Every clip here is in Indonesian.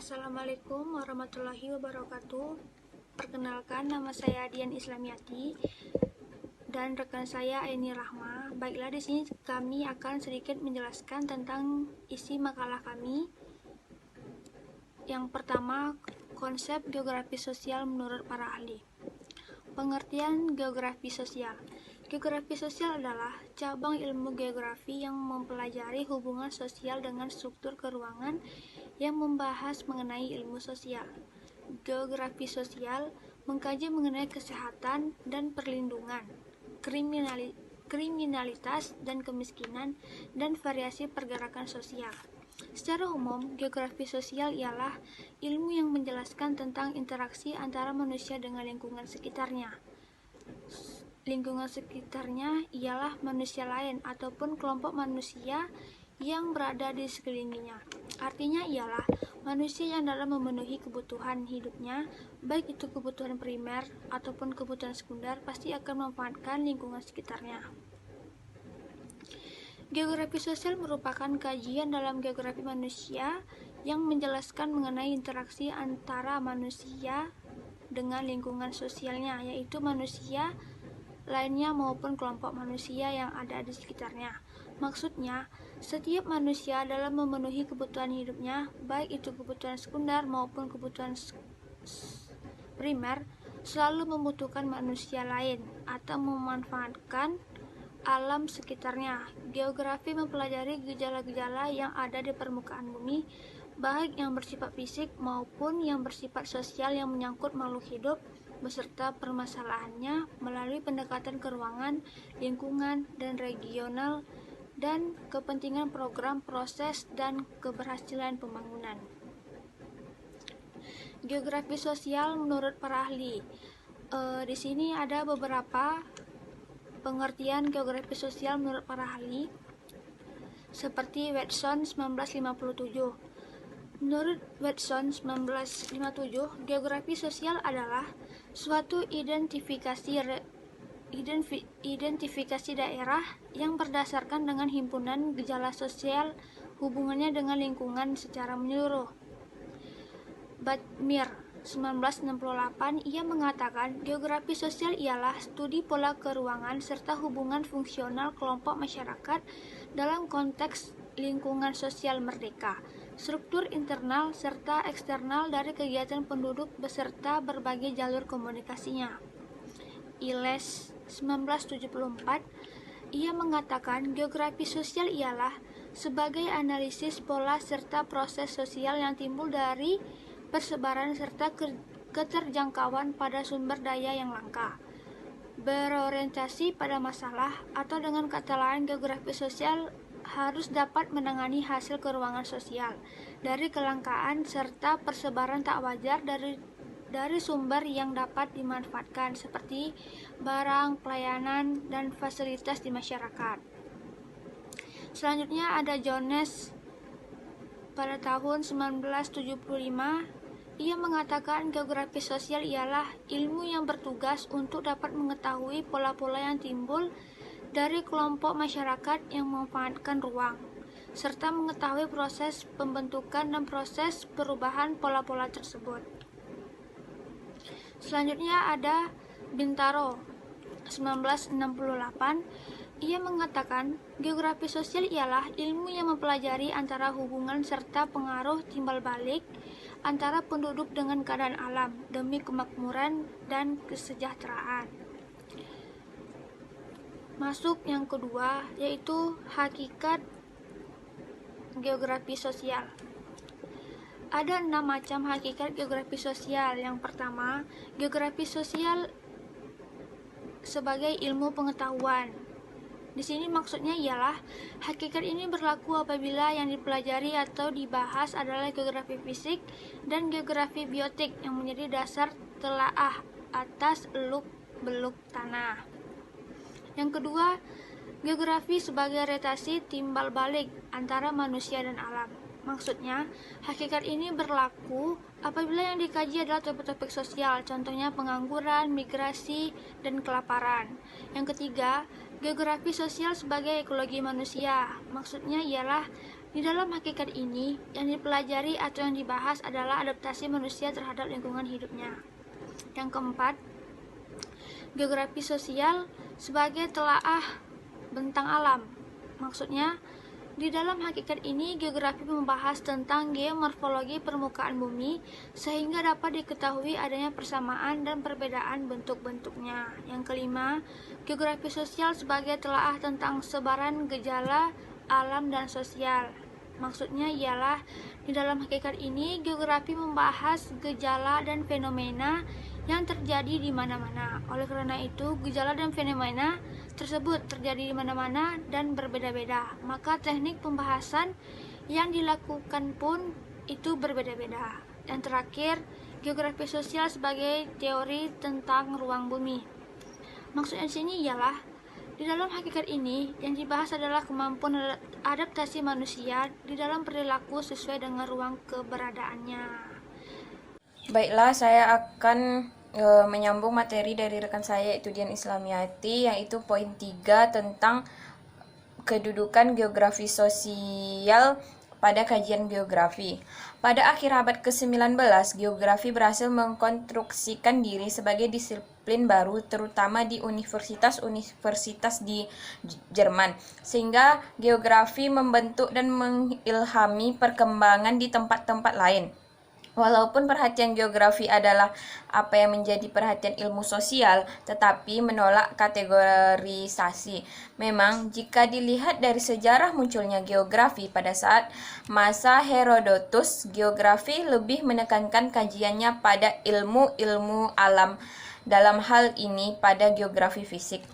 Assalamualaikum warahmatullahi wabarakatuh. Perkenalkan, nama saya Dian Islamiati dan rekan saya Aini Rahma. Baiklah, di sini kami akan sedikit menjelaskan tentang isi makalah kami. Yang pertama, konsep geografi sosial menurut para ahli. Pengertian geografi sosial. Geografi sosial adalah cabang ilmu geografi yang mempelajari hubungan sosial dengan struktur keuangan yang membahas mengenai ilmu sosial. Geografi sosial mengkaji mengenai kesehatan dan perlindungan, kriminalitas dan kemiskinan, dan variasi pergerakan sosial. Secara umum, geografi sosial ialah ilmu yang menjelaskan tentang interaksi antara manusia dengan lingkungan sekitarnya. Lingkungan sekitarnya ialah manusia lain ataupun kelompok manusia yang berada di sekelilingnya. Artinya ialah manusia yang dalam memenuhi kebutuhan hidupnya, baik itu kebutuhan primer ataupun kebutuhan sekunder, pasti akan memanfaatkan lingkungan sekitarnya. Geografi sosial merupakan kajian dalam geografi manusia yang menjelaskan mengenai interaksi antara manusia dengan lingkungan sosialnya, yaitu manusia lainnya maupun kelompok manusia yang ada di sekitarnya. Maksudnya, setiap manusia dalam memenuhi kebutuhan hidupnya, baik itu kebutuhan sekunder maupun kebutuhan primer, selalu membutuhkan manusia lain atau memanfaatkan alam sekitarnya. Geografi mempelajari gejala-gejala yang ada di permukaan bumi, baik yang bersifat fisik maupun yang bersifat sosial yang menyangkut makhluk hidup, beserta permasalahannya melalui pendekatan keuangan, lingkungan, dan regional, dan kepentingan program, proses, dan keberhasilan pembangunan. Geografi sosial menurut para ahli. Di sini ada beberapa pengertian geografi sosial menurut para ahli, seperti Watson 1957. Menurut Watson 1957, geografi sosial adalah suatu identifikasi daerah yang berdasarkan dengan himpunan gejala sosial hubungannya dengan lingkungan secara menyeluruh. Badmir 1968, ia mengatakan geografi sosial ialah studi pola keuangan serta hubungan fungsional kelompok masyarakat dalam konteks lingkungan sosial merdeka, struktur internal serta eksternal dari kegiatan penduduk beserta berbagai jalur komunikasinya. Iles 1974, ia mengatakan geografi sosial ialah sebagai analisis pola serta proses sosial yang timbul dari persebaran serta keterjangkauan pada sumber daya yang langka, berorientasi pada masalah, atau dengan kata lain, geografi sosial harus dapat menangani hasil keuangan sosial dari kelangkaan serta persebaran tak wajar dari sumber yang dapat dimanfaatkan seperti barang, pelayanan, dan fasilitas di masyarakat. Selanjutnya ada Jones pada tahun 1975. Ia mengatakan geografi sosial ialah ilmu yang bertugas untuk dapat mengetahui pola-pola yang timbul dari kelompok masyarakat yang memanfaatkan ruang, serta mengetahui proses pembentukan dan proses perubahan pola-pola tersebut. Selanjutnya ada Bintaro 1968. Ia mengatakan geografi sosial ialah ilmu yang mempelajari antara hubungan serta pengaruh timbal balik antara penduduk dengan keadaan alam demi kemakmuran dan kesejahteraan. Masuk yang kedua, yaitu hakikat geografi sosial. Ada 6 macam hakikat geografi sosial. Yang pertama, geografi sosial sebagai ilmu pengetahuan. Di sini maksudnya ialah hakikat ini berlaku apabila yang dipelajari atau dibahas adalah geografi fisik dan geografi biotik yang menjadi dasar telaah atas eluk-beluk tanah. Yang kedua, geografi sebagai relasi timbal balik antara manusia dan alam. Maksudnya, hakikat ini berlaku apabila yang dikaji adalah topik-topik sosial, contohnya pengangguran, migrasi, dan kelaparan. Yang ketiga, geografi sosial sebagai ekologi manusia. Maksudnya ialah Di dalam hakikat ini, yang dipelajari atau yang dibahas adalah adaptasi manusia terhadap lingkungan hidupnya. Yang keempat, geografi sosial sebagai telaah bentang alam. Maksudnya, di dalam hakikat ini, geografi membahas tentang geomorfologi permukaan bumi sehingga dapat diketahui adanya persamaan dan perbedaan bentuk-bentuknya. Yang kelima, geografi sosial sebagai telaah tentang sebaran gejala alam dan sosial. Maksudnya ialah, di dalam hakikat ini, geografi membahas gejala dan fenomena yang terjadi di mana-mana. Oleh karena itu, gejala dan fenomena tersebut terjadi di mana-mana dan berbeda-beda. Maka teknik pembahasan yang dilakukan pun itu berbeda-beda. Dan terakhir, geografi sosial sebagai teori tentang ruang bumi. Maksudnya di sini ialah, di dalam hakikat ini yang dibahas adalah kemampuan adaptasi manusia di dalam perilaku sesuai dengan ruang keberadaannya. Baiklah, saya akan menyambung materi dari rekan saya, yaitu Dian Islamiati, yaitu poin 3 tentang kedudukan geografi sosial pada kajian geografi. Pada akhir abad ke-19, geografi berhasil mengkonstruksikan diri sebagai disiplin baru, terutama di universitas-universitas di Jerman, sehingga geografi membentuk dan mengilhami perkembangan di tempat-tempat lain. Walaupun perhatian geografi adalah apa yang menjadi perhatian ilmu sosial, tetapi menolak kategorisasi. Memang, jika dilihat dari sejarah munculnya geografi pada saat masa Herodotus, geografi lebih menekankan kajiannya pada ilmu-ilmu alam, dalam hal ini pada geografi fisik.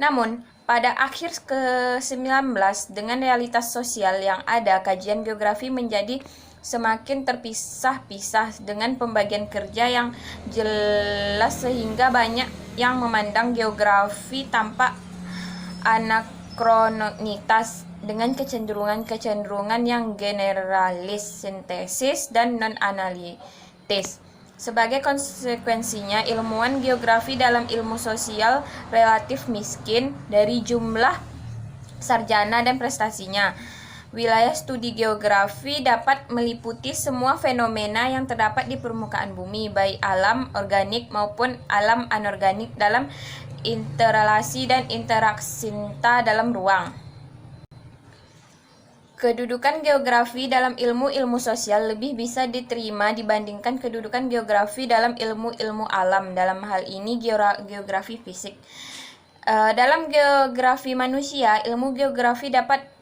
Namun, pada akhir ke-19, dengan realitas sosial yang ada, kajian geografi menjadi semakin terpisah-pisah dengan pembagian kerja yang jelas sehingga banyak yang memandang geografi tampak anakronitas dengan kecenderungan-kecenderungan yang generalis, sintesis, dan non-analitis. Sebagai konsekuensinya, ilmuwan geografi dalam ilmu sosial relatif miskin dari jumlah sarjana dan prestasinya. Wilayah studi geografi dapat meliputi semua fenomena yang terdapat di permukaan bumi, baik alam organik maupun alam anorganik dalam interrelasi dan interaksinya dalam ruang. Kedudukan geografi dalam ilmu-ilmu sosial lebih bisa diterima dibandingkan kedudukan geografi dalam ilmu-ilmu alam, dalam hal ini geografi fisik. Dalam geografi manusia, ilmu geografi dapat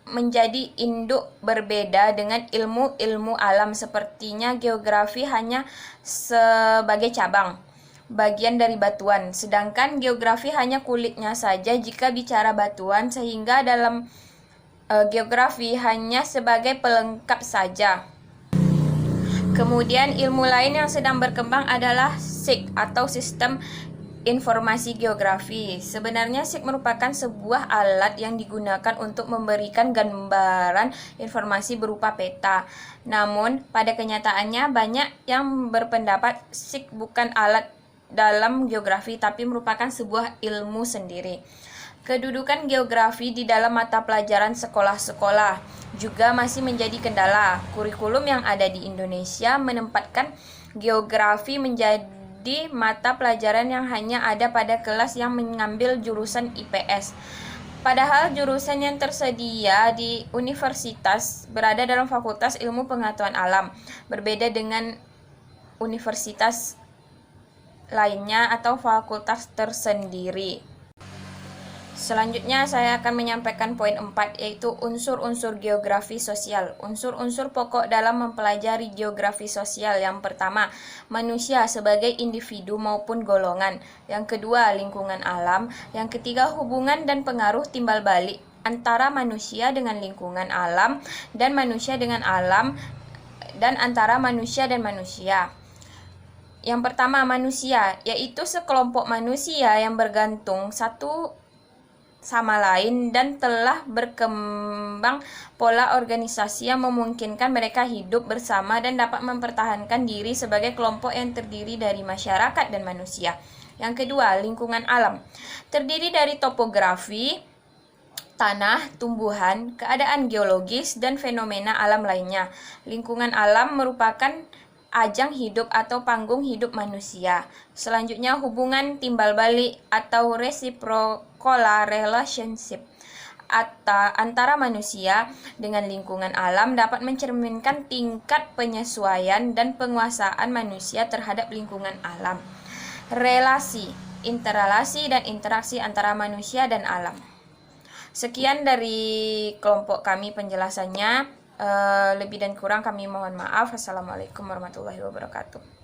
menjadi induk berbeda dengan ilmu-ilmu alam, sepertinya geografi hanya sebagai cabang, bagian dari batuan, sedangkan geografi hanya kulitnya saja jika bicara batuan, sehingga dalam geografi hanya sebagai pelengkap saja. Kemudian ilmu lain yang sedang berkembang adalah SIG atau Sistem Informasi Geografi. Sebenarnya SIG merupakan sebuah alat yang digunakan untuk memberikan gambaran informasi berupa peta. Namun, pada kenyataannya banyak yang berpendapat SIG bukan alat dalam geografi, tapi merupakan sebuah ilmu sendiri. Kedudukan geografi di dalam mata pelajaran sekolah-sekolah juga masih menjadi kendala. Kurikulum yang ada di Indonesia menempatkan geografi menjadi mata pelajaran yang hanya ada pada kelas yang mengambil jurusan IPS. Padahal jurusan yang tersedia di universitas berada dalam Fakultas Ilmu Pengetahuan Alam, berbeda dengan universitas lainnya atau fakultas tersendiri. Selanjutnya saya akan menyampaikan poin 4, yaitu unsur-unsur geografi sosial. Unsur-unsur pokok dalam mempelajari geografi sosial. Yang pertama, manusia sebagai individu maupun golongan. Yang kedua, lingkungan alam. Yang ketiga, hubungan dan pengaruh timbal balik antara manusia dengan lingkungan alam dan manusia dengan alam dan antara manusia dan manusia. Yang pertama, manusia, yaitu sekelompok manusia yang bergantung satu sama lain dan telah berkembang pola organisasi yang memungkinkan mereka hidup bersama dan dapat mempertahankan diri sebagai kelompok yang terdiri dari masyarakat dan manusia. Yang kedua, lingkungan alam. Terdiri dari topografi, tanah, tumbuhan, keadaan geologis, dan fenomena alam lainnya. Lingkungan alam merupakan ajang hidup atau panggung hidup manusia. Selanjutnya, hubungan timbal balik atau reciprocal relationship antara manusia dengan lingkungan alam dapat mencerminkan tingkat penyesuaian dan penguasaan manusia terhadap lingkungan alam. Relasi, interrelasi, dan interaksi antara manusia dan alam. Sekian dari kelompok kami penjelasannya. Lebih dan kurang kami mohon maaf. Assalamualaikum warahmatullahi wabarakatuh.